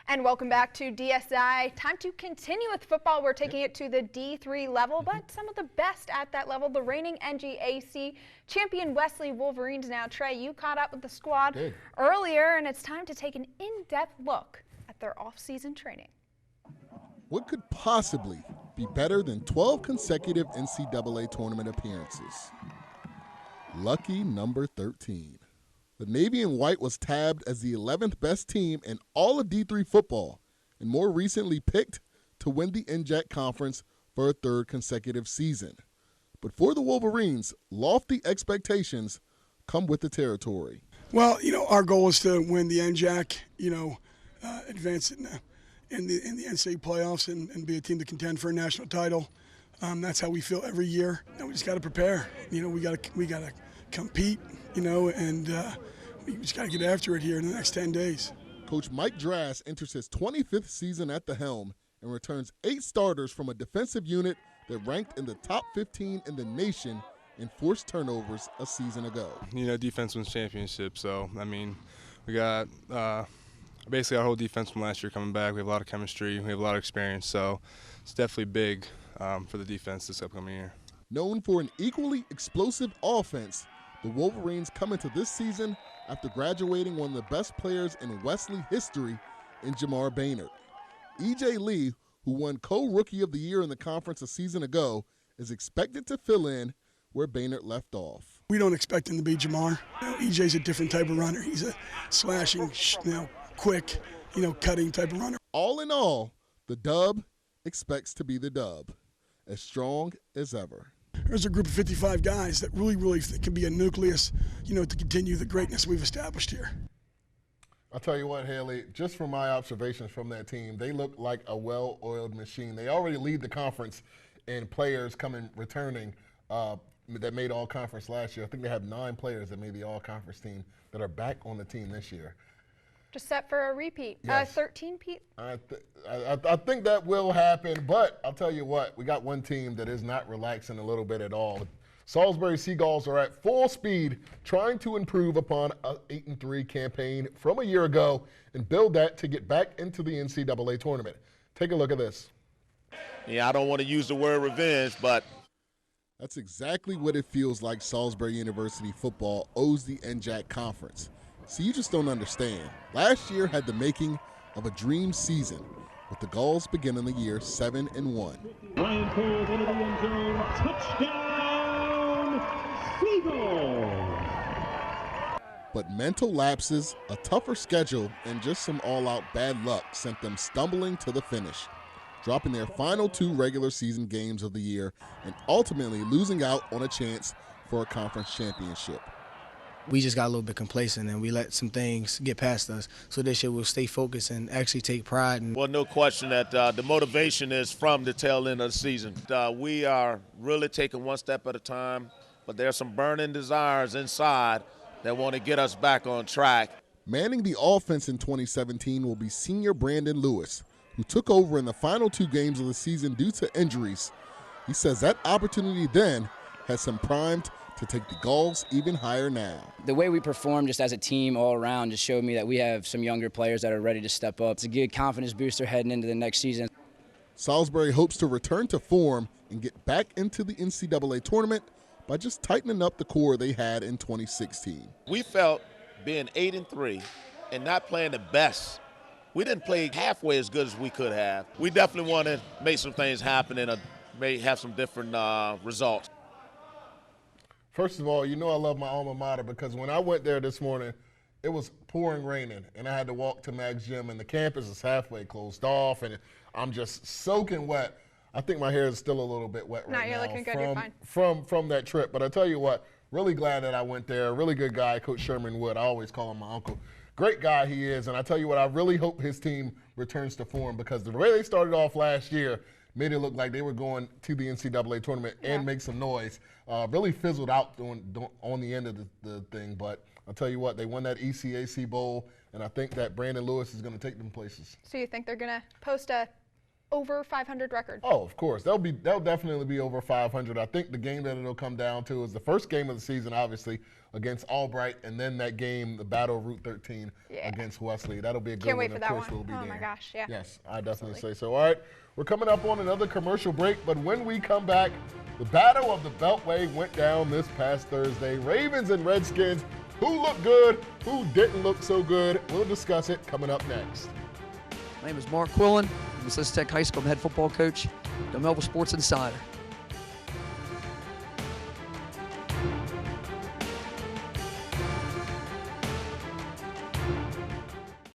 And welcome back to DSI. Time to continue with football. We're taking it to the D3 level, but some of the best at that level, the reigning NGAC champion Wesley Wolverines. Now, Trey, you caught up with the squad earlier, and it's time to take an in-depth look at their off-season training. What could possibly be better than 12 consecutive NCAA tournament appearances? Lucky number 13. The Navy and White was tabbed as the 11th best team in all of D3 football and more recently picked to win the NJAC Conference for a third consecutive season. But for the Wolverines, lofty expectations come with the territory. Well, our goal is to win the NJAC, advance in the NCAA playoffs and be a team to contend for a national title. That's how we feel every year. And we just got to prepare. We got to compete, and we just got to get after it here in the next 10 days. Coach Mike Drass enters his 25th season at the helm and returns 8 starters from a defensive unit that ranked in the top 15 in the nation in forced turnovers a season ago. Defense wins championships, so, we got basically our whole defense from last year coming back. We have a lot of chemistry. We have a lot of experience, so it's definitely big for the defense this upcoming year. Known for an equally explosive offense, the Wolverines come into this season after graduating one of the best players in Wesley history in Jamar Baynard. E.J. Lee, who won co-rookie of the year in the conference a season ago, is expected to fill in where Baynard left off. We don't expect him to be Jamar. E.J.'s a different type of runner. He's a slashing, quick, cutting type of runner. All in all, the Dub expects to be the Dub, as strong as ever. There's a group of 55 guys that really can be a nucleus, to continue the greatness we've established here. I'll tell you what, Haley, just from my observations from that team, they look like a well-oiled machine. They already lead the conference in players returning that made all-conference last year. I think they have 9 players that made the all-conference team that are back on the team this year. Just set for a repeat. Yes. 13, Pete? I think that will happen, but I'll tell you what, we got one team that is not relaxing a little bit at all. Salisbury Seagulls are at full speed trying to improve upon an 8-3 campaign from a year ago and build that to get back into the NCAA tournament. Take a look at this. Yeah, I don't want to use the word revenge, but that's exactly what it feels like Salisbury University football owes the NJAC Conference. See, you just don't understand. Last year had the making of a dream season, with the Gulls beginning the year 7-1. Ryan Cole into the end zone, touchdown, Seagulls! But mental lapses, a tougher schedule, and just some all-out bad luck sent them stumbling to the finish, dropping their final 2 regular season games of the year and ultimately losing out on a chance for a conference championship. We just got a little bit complacent and we let some things get past us. So this year we'll stay focused and actually take pride. Well, no question that the motivation is from the tail end of the season. We are really taking one step at a time, but there's some burning desires inside that want to get us back on track. Manning the offense in 2017 will be senior Brandon Lewis, who took over in the final 2 games of the season due to injuries. He says that opportunity then has him primed to take the Gulls even higher now. The way we perform just as a team all around just showed me that we have some younger players that are ready to step up. It's a good confidence booster heading into the next season. Salisbury hopes to return to form and get back into the NCAA tournament by just tightening up the core they had in 2016. We felt being 8-3 and not playing the best, we didn't play halfway as good as we could have. We definitely want to make some things happen and may have some different results. First of all, I love my alma mater because when I went there this morning, it was pouring raining, and I had to walk to Mag's Gym, and the campus is halfway closed off, and I'm just soaking wet. I think my hair is still a little bit wet right now. No, you're looking good. You're fine. From that trip. But I tell you what, really glad that I went there. Really good guy, Coach Sherman Wood. I always call him my uncle. Great guy he is, and I tell you what, I really hope his team returns to form because the way they started off last year made it look like they were going to the NCAA tournament and make some noise. Really fizzled out on the end of the thing, but I'll tell you what, they won that ECAC Bowl, and I think that Brandon Lewis is going to take them places. So you think they're going to post a over 500 record? Oh, of course. They'll definitely be over 500. I think the game that it'll come down to is the first game of the season, obviously, against Albright, and then that game, the Battle of Route 13 against Wesley. That'll be a good Can't one. wait for that of course, one. we'll be Oh there. my gosh, yeah. Yes, I definitely say so. All right, we're coming up on another commercial break, but when we come back, the Battle of the Beltway went down this past Thursday. Ravens and Redskins, who looked good, who didn't look so good. We'll discuss it coming up next. My name is Mark Quillen. I'm Assistant Tech High School head football coach, the Melville Sports Insider.